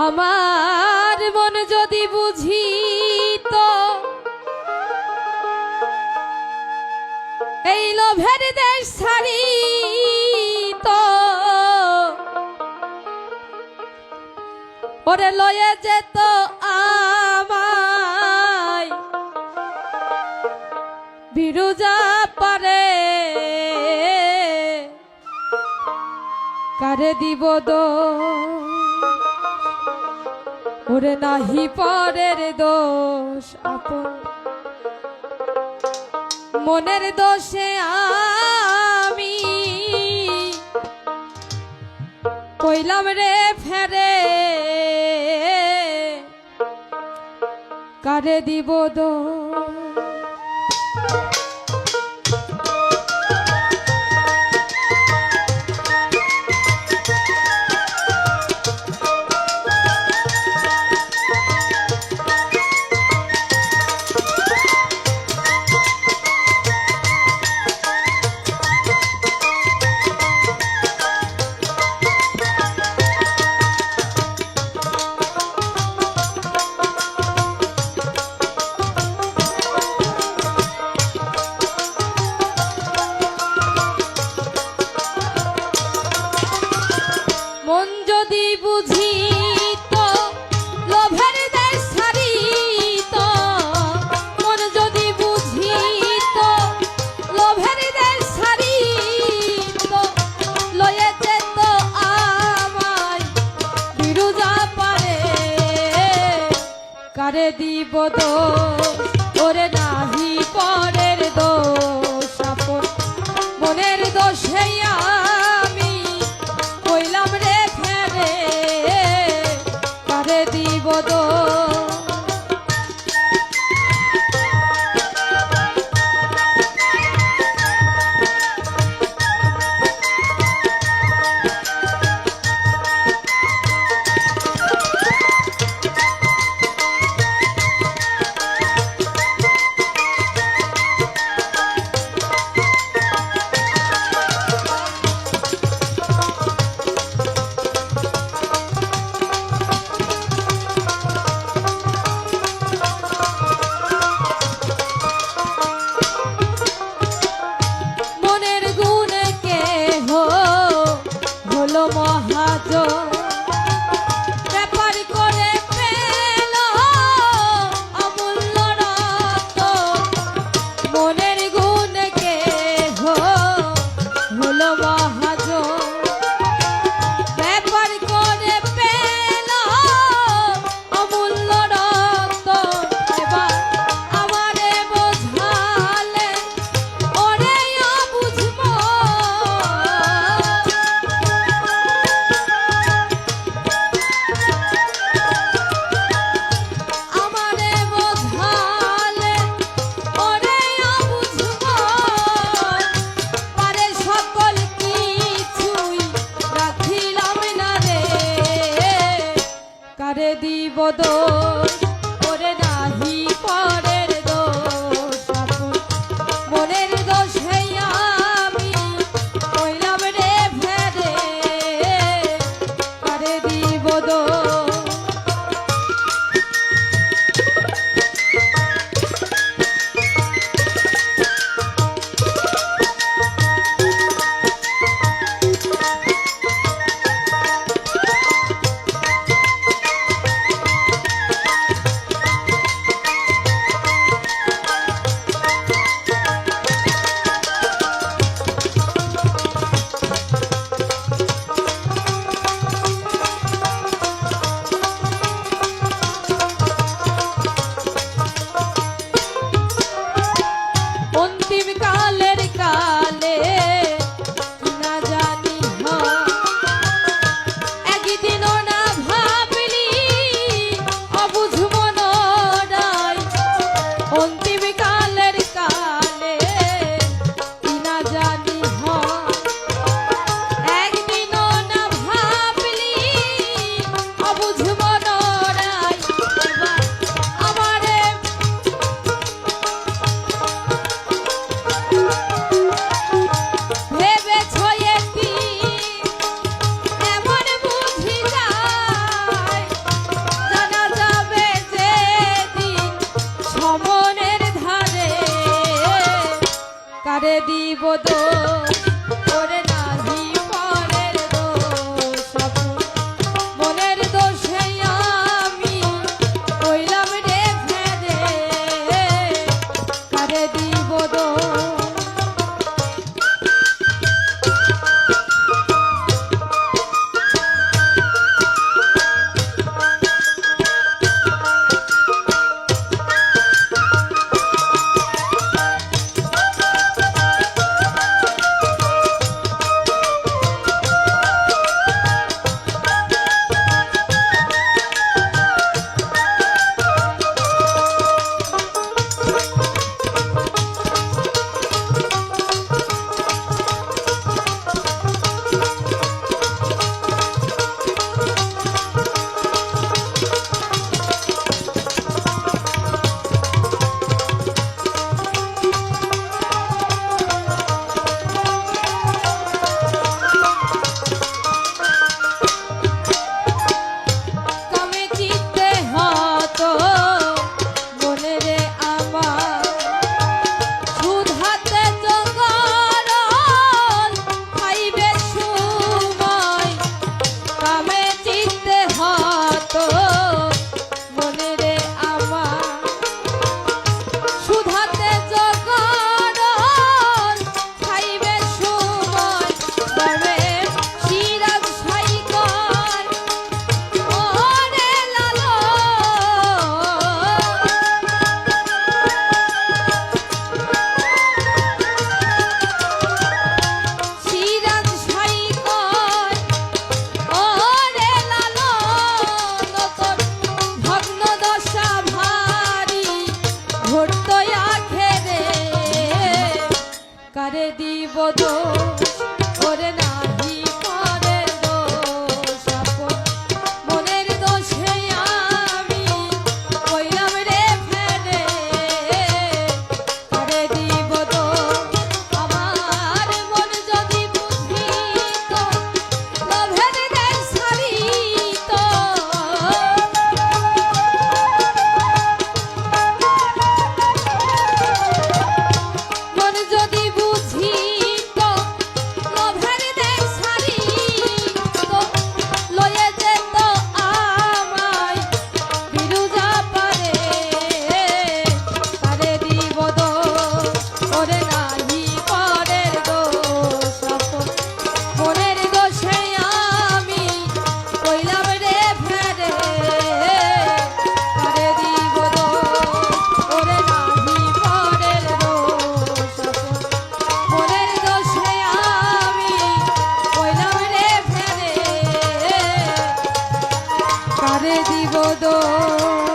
আমার মন যদি বুঝিত এই লোভের দেশ ছাড়িত ওরে লয়ে যেত আমায় বিরুজা পারে কারে দিব দোষ ওরে নাহি পরের দোষ আপন মনের দোষে আমি কইলাম রে ফেরে কারে দিব দোষ কারে দিব দোষ ওরে নাহি পরের দোষ আপন মনের দোষে আমি কইলাম রে ফেরে কারে দিব দোষ মহাজন ব্যাপার করে পেল অমূল্য রতন মনের গুণ কে হলো মহাজন ব্যাপার করে পেল অমূল্য রতন এবার আমারে বোঝালে ওরে বুঝবো কারে দিব দোষ ওরে নাহি পরের দোষ আপন মনের দোষে আমি কইলাম রে ফেরে কারে দিব দোষ ওরে নাহি পরের দোষ আপন মনের দোষে আমি কইলাম রে ফেরে কারে দিব দোষ কারে দিব দোষ ওরে নাহি পরের দোষ আপন মনের দোষে আমি কইলাম রে ফেরে কারে দিব দোষ আমার মন যদি বুঝিত লোভের দেশ ছাড়িত মন যদি কারে দিব দোষ